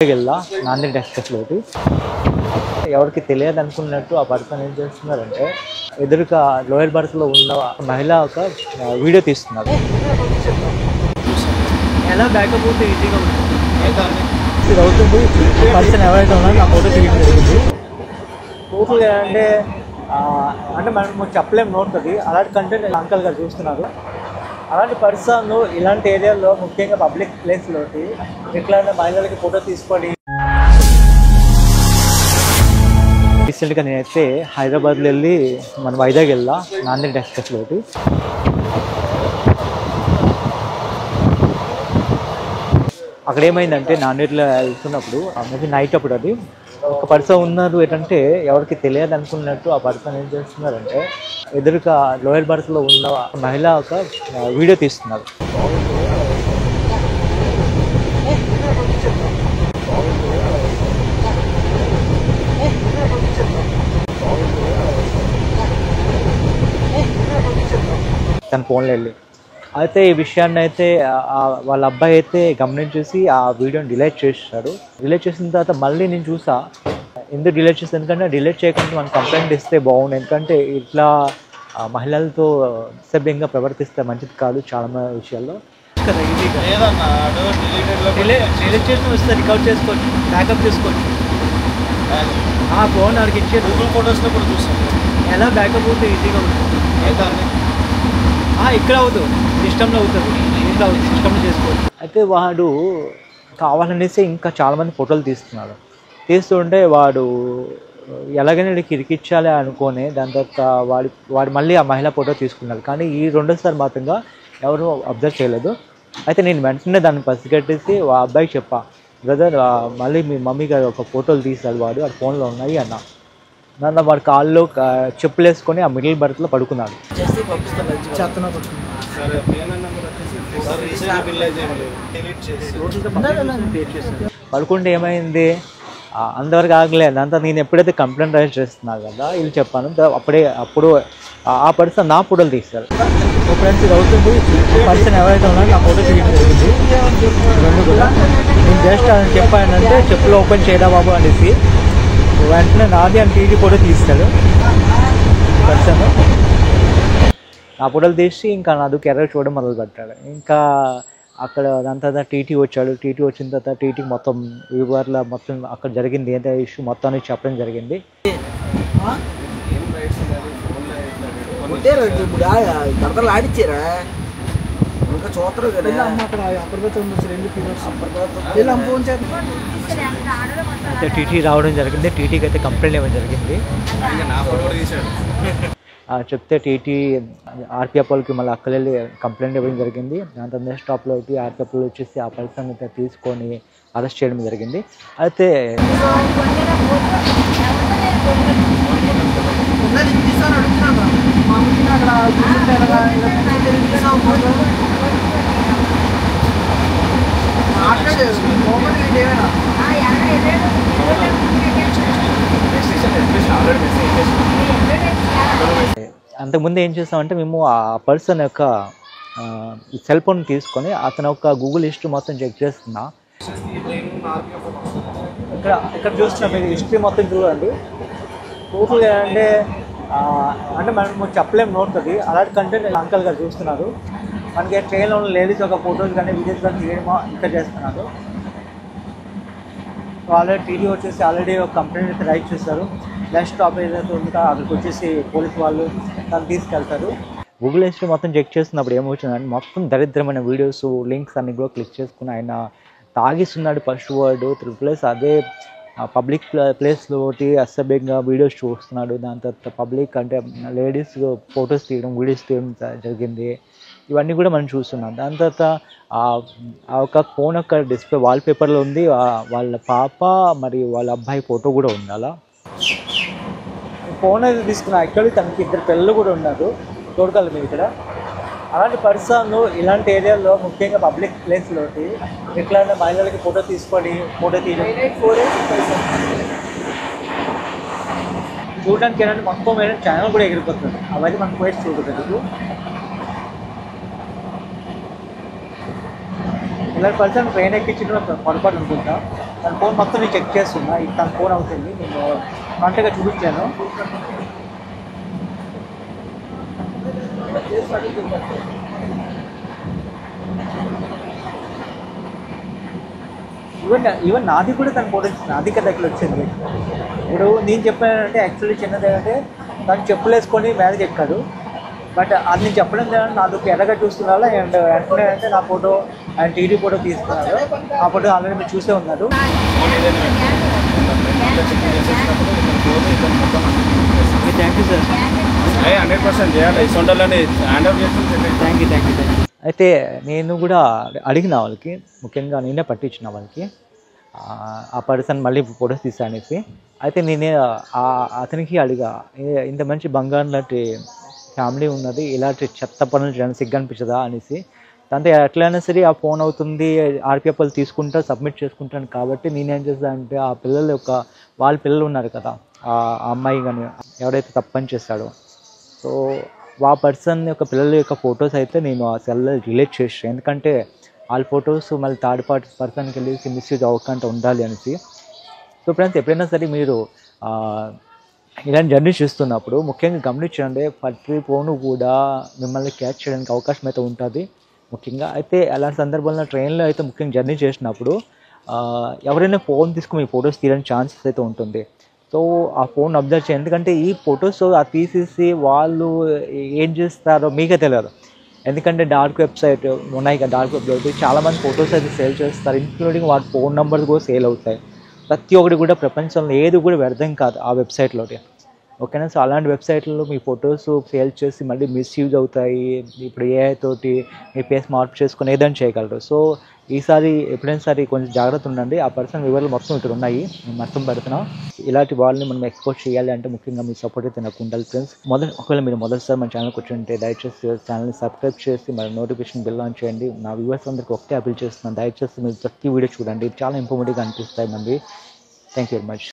వెళ్ళా నాందేడ్ ఎక్స్‌ప్రెస్‌లోకి ఎవరికి తెలియదు అనుకున్నట్టు ఆ పర్సన్ ఏం చేస్తున్నారంటే ఎదురుగా లోయర్ బర్త్లో ఉన్న మహిళ ఒక వీడియో తీస్తున్నారు. ఎలా బ్యాకప్ అవుతే ఈజీగా ఇది అవుతుంది. పర్సన్ ఎవరైతే ఉన్నారో నా ఫోటో తీయడం జరిగింది. టోటల్గా అంటే మనం చెప్పలేము నోడుతుంది. అలాంటి కంటెంట్ అంకల్ గారు చూస్తున్నారు. అలాంటి పర్సన్ ఇలాంటి ఏరియాలో ముఖ్యంగా పబ్లిక్ ప్లేస్లోకి ఎట్లా మహిళలకి ఫోటో తీసుకొని రీసెంట్గా నేనైతే హైదరాబాద్లో వెళ్ళి మన వైజాగ్ వెళ్ళా నాందేడ్ ఎక్స్‌ప్రెస్‌లోకి. అక్కడ ఏమైందంటే నాందేడ్లో వెళ్తున్నప్పుడు మేబీ నైట్ అప్పుడు అది ఒక పర్సన్ ఉన్నారు. ఏంటంటే ఎవరికి తెలియదు అనుకున్నట్టు ఆ పర్సన్ ఏం చేస్తున్నారంటే ఎదురుగా లోయర్ బర్త్లో ఉన్న మహిళ ఒక వీడియో తీస్తున్నారు. తన ఫోన్లో వెళ్ళి అయితే ఈ విషయాన్ని అయితే వాళ్ళ అబ్బాయి అయితే గమనించేసి ఆ వీడియోని డిలీట్ చేశాడు. డిలీట్ చేసిన తర్వాత మళ్ళీ నేను చూసా ఎందుకు డిలీట్ చేస్తాను, ఎందుకంటే డిలీట్ చేయకుండా మనం కంప్లైంట్ ఇస్తే బాగుంది. ఎందుకంటే ఇట్లా మహిళలతో అసభ్యంగా ప్రవర్తిస్తే మంచిది కాదు చాలా విషయాల్లో. డిలీట్ చేసి వస్తే రికవర్ చేసుకోవచ్చు, బ్యాకప్ చేసుకోవచ్చు. ఆ ఫోన్ వాడికి ఇచ్చే గూగుల్ ఫొటోస్లో కూడా చూస్తాం. ఎలా బ్యాకప్ అవుతే ఈజీగా ఉంటుంది. ఇక్కడ అవుతుంది, సిస్టంలో అవుతుంది, ఇంట్లో అవుతుంది, సిస్టంలో చేసుకోవచ్చు. అయితే వాడు కావాలనేసి ఇంకా చాలామంది ఫోటోలు తీస్తున్నాడు. తీస్తుంటే వాడు ఎలాగైనా వీడికి ఇరికిచ్చాలి అనుకోని దాని తర్వాత వాడు మళ్ళీ ఆ మహిళ ఫోటో తీసుకున్నాడు. కానీ ఈ రెండోసారి మాత్రంగా ఎవరు అబ్జర్వ్ చేయలేదు. అయితే నేను వెంటనే దాన్ని పసిగట్టేసి ఆ అబ్బాయికి చెప్పా, బ్రదర్ మళ్ళీ మీ మమ్మీ గారు ఒక ఫోటోలు తీశాడు, వాడు ఫోన్లో ఉన్నాయి అన్న. నన్ను వాడి కాళ్ళు చెప్పులు వేసుకొని ఆ మిడిల్ బర్త్లో పడుకున్నాడు. పడుకుంటే ఏమైంది, అంతవరకు ఆగలేదు. అంతా నేను ఎప్పుడైతే కంప్లైంట్ రైజ్ చేస్తున్నా కదా వీళ్ళు చెప్పాను, అప్పుడు ఆ పర్సన్ నా ఫోటోలు తీస్తారు. ఫ్రెండ్స్ ఇది అవుతుంది. పర్సన్ ఎవరైతే ఉన్నారో నా ఫోటో తీయడం జరిగింది. రెండు కూడా నేను జస్ట్ అని చెప్పానంటే చెప్పులు ఓపెన్ చేయదా బాబు అనేసి వెంటనే నాది అని టీవీ ఫోటో తీస్తాడు పర్సన్. నా ఫోటోలు తీసి ఇంకా నాది కెరీర్ చూడడం మొదలు పెట్టాడు. ఇంకా అక్కడ దాని తర్వాత టీటీ వచ్చాడు. టీటీ వచ్చిన తర్వాత టీటీకి మొత్తం వివరాల మొత్తం అక్కడ జరిగింది ఏంటో ఇష్యూ మొత్తాన్ని చెప్పడం జరిగింది. ఆడిచ్చారా ఇంకా చూస్తారు కదా అయితే టీటీ రావడం జరిగింది. టీటీకి అయితే కంప్లైంట్ ఇవ్వడం జరిగింది. చెప్తే టీటీ ఆర్పిఎఫ్ వాళ్ళకి మళ్ళీ అక్కడ వెళ్ళి కంప్లైంట్ ఇవ్వడం జరిగింది. దాని తర్వాత నెక్స్ట్ స్టాప్లో అయితే ఆర్పిఎఫ్ వాళ్ళు వచ్చేసి ఆ పర్సన్ అయితే తీసుకొని అరెస్ట్ చేయడం జరిగింది. అయితే అంతకుముందు ఏం చేస్తామంటే మేము ఆ పర్సన్ యొక్క సెల్ ఫోన్ తీసుకొని అతను ఒక గూగుల్ హిస్టరీ మొత్తం చెక్ చేస్తున్నా. ఇక్కడ చూస్తున్నా మీరు హిస్టరీ మొత్తం చూడండి. టోటల్గా అంటే మనం చెప్పలేము నోడుతుంది. అలాంటి కంటెంట్ అంకల్ గారు చూస్తున్నారు. మనకి ట్రైన్లో ఉన్న లేడీస్ ఒక ఫోటోస్ కానీ వీడియోస్ కానీ తీయడమో ఇంకా చేస్తున్నారు. ఆల్రెడీ టీవీ వచ్చేసి ఆల్రెడీ ఒక కంప్లైంట్ అయితే రైట్ చేస్తారు. నెక్స్ట్ స్టాప్ ఏదైతే ఉందో అక్కడికి వచ్చేసి పోలీస్ వాళ్ళు దాన్ని తీసుకెళ్తారు. గూగుల్ హిస్టరీ మొత్తం చెక్ చేస్తున్నప్పుడు ఏమవుతుందంటే మొత్తం దరిద్రమైన వీడియోస్ లింక్స్ అన్ని కూడా క్లిక్ చేసుకుని ఆయన తాగిస్తున్నాడు ఫస్ట్ వర్డ్ ప్లస్ అదే పబ్లిక్ ప్లేస్లో ఒకటి అసభ్యంగా వీడియోస్ చూస్తున్నాడు. దాని తర్వాత పబ్లిక్ అంటే లేడీస్ ఫొటోస్ తీయడం వీడియోస్ తీయడం జరిగింది. ఇవన్నీ కూడా మనం చూస్తున్నాం. దాని తర్వాత ఆ ఒక ఫోన్ యొక్క డిస్ప్లే వాల్పేపర్లో ఉంది వాళ్ళ పాప మరియు వాళ్ళ అబ్బాయి ఫోటో కూడా ఉంది. అలా ఫోన్ అయితే తీసుకున్నా. యాక్చువల్లీ తనకి ఇద్దరు పిల్లలు కూడా ఉన్నారు. చూడగలరు మీరు ఇక్కడ. అలాంటి పర్సన్ ఇలాంటి ఏరియాలో ముఖ్యంగా పబ్లిక్ ప్లేస్లోకి ఎట్లా మహిళలకి ఫోటో తీసుకొని ఫోటో తీయడం చూడడానికి ఏంటంటే మొత్తం ఛానల్ కూడా ఎగిరిపోతుంది. అవన్నీ మనకు పోయి చూడగలరు. ఇలాంటి పర్సన్ ట్రైన్ ఎక్కించిన పొరపాటు అనుకుంటా. తన ఫోన్ మొత్తం నేను చెక్ చేస్తున్నా. ఇది తన ఫోన్ అవుతుంది, నేను కాంటాక్ట్గా చూపించాను. ఈవెన్ నాది కూడా తన ఫోటో నాది దగ్గర వచ్చింది. ఇప్పుడు నేను చెప్పానంటే యాక్చువల్లీ చిన్నది ఏంటంటే తను చెప్పులు వేసుకొని మ్యారేజ్ ఎక్కాడు. బట్ అది నేను చెప్పడం లేదా నాకు ఎర్రగా చూస్తున్నాడు. అండ్ వెంటనే అంటే నా ఫోటో ఆయన టీడీ ఫోటో తీసుకున్నాడు. ఆ ఫోటో ఆల్రెడీ మీరు చూసే ఉన్నారు. Thank you sir. 100% చేయాలి. సొంటలోనే హ్యాండ్ ఓవర్ చేసి థ్యాంక్ యూ. అయితే నేను కూడా అడిగిన వాళ్ళకి, ముఖ్యంగా నేనే పట్టించిన వాళ్ళకి ఆ పర్సన్ మళ్ళీ ఫొటోస్ తీసా అనేసి. అయితే నేనే అతనికి అడిగా, ఇంత మంచి బంగారం లాంటి ఫ్యామిలీ ఉన్నది, ఇలాంటి చెత్త పనులు చేయడానికి సిగ్గు అనిపించదా అనేసి. అంటే ఎట్లయినా సరే ఆ ఫోన్ అవుతుంది, ఆర్పిఎఫ్ఎల్ తీసుకుంటా సబ్మిట్ చేసుకుంటాను. కాబట్టి నేనేం చేస్తానంటే ఆ పిల్లల యొక్క వాళ్ళ పిల్లలు ఉన్నారు కదా, ఆ అమ్మాయి కానీ ఎవరైతే తప్పని చేస్తాడో, సో ఆ పర్సన్ యొక్క పిల్లల యొక్క ఫొటోస్ అయితే నేను ఆ సెల్లో రిలేట్ చేసాను. ఎందుకంటే వాళ్ళ ఫొటోస్ మళ్ళీ థర్డ్ పార్టీ పర్సన్కి వెళ్ళి మిస్యూజ్ అవ్వకుండా ఉండాలి అనేసి. సో ఫ్రెండ్స్, ఎప్పుడైనా సరే మీరు ఇలాంటి జర్నీ చేస్తున్నప్పుడు ముఖ్యంగా గమనించండి, ప్రతి ఫోను కూడా మిమ్మల్ని క్యాచ్ చేయడానికి అవకాశం అయితే ఉంటుంది ముఖ్యంగా. అయితే అలాంటి సందర్భంలో ట్రైన్లో అయితే ముఖ్యంగా జర్నీ చేసినప్పుడు ఎవరైనా ఫోన్ తీసుకుని మీ ఫొటోస్ తీయడానికి ఛాన్సెస్ అయితే ఉంటుంది. సో ఆ ఫోన్ అబ్జర్వ్ చేయండి. ఎందుకంటే ఈ ఫొటోస్ అది తీసేసి వాళ్ళు ఏం చేస్తారో మీకే తెలియదు. ఎందుకంటే డార్క్ వెబ్సైట్ ఉన్నాయి కదా, డార్క్ వెబ్సైట్ చాలామంది ఫొటోస్ అయితే సేల్ చేస్తారు, ఇంక్లూడింగ్ వాటి ఫోన్ నెంబర్స్ కూడా సేల్ అవుతాయి. ప్రతి ఒక్కటి కూడా ప్రపంచంలో ఏది కూడా వ్యర్థం కాదు ఆ వెబ్సైట్లోకి. ఓకేనా? సో అలాంటి వెబ్సైట్లో మీ ఫొటోస్ సేల్ చేసి మళ్ళీ మిస్యూజ్ అవుతాయి. ఇప్పుడు ఏఐ తోటి మీ ఫేస్ మార్పు చేసుకొని ఏదైనా చేయగలరు. సో ఈసారి ఎప్పుడైనా సరే కొంచెం జాగ్రత్త ఉండండి. ఆ పర్సన్ వివరాలు మొత్తం ఇక్కడ ఉన్నాయి, నేను మొత్తం పెడుతున్నాం. ఇలాంటి వాళ్ళని మనం ఎక్స్పోజ్ చేయాలి అంటే ముఖ్యంగా మీ సపోర్ట్ అయితే నాకు ఉండాలి ఫ్రెండ్స్. ఒకవేళ మీరు మొదటిసారి మన ఛానల్కి వచ్చి దయచేసి ఛానల్ని సబ్స్క్రైబ్ చేసి మరి నోటిఫికేషన్ బిల్ ఆన్ చేయండి. నా వ్యూవర్స్ అందరికీ ఒకటే అపీల్ చేస్తున్నాను, దయచేసి మీరు ప్రతి వీడియో చూడండి, చాలా ఇంపార్టెంట్గా అనిపిస్తాయి మనవి. Thank you very much.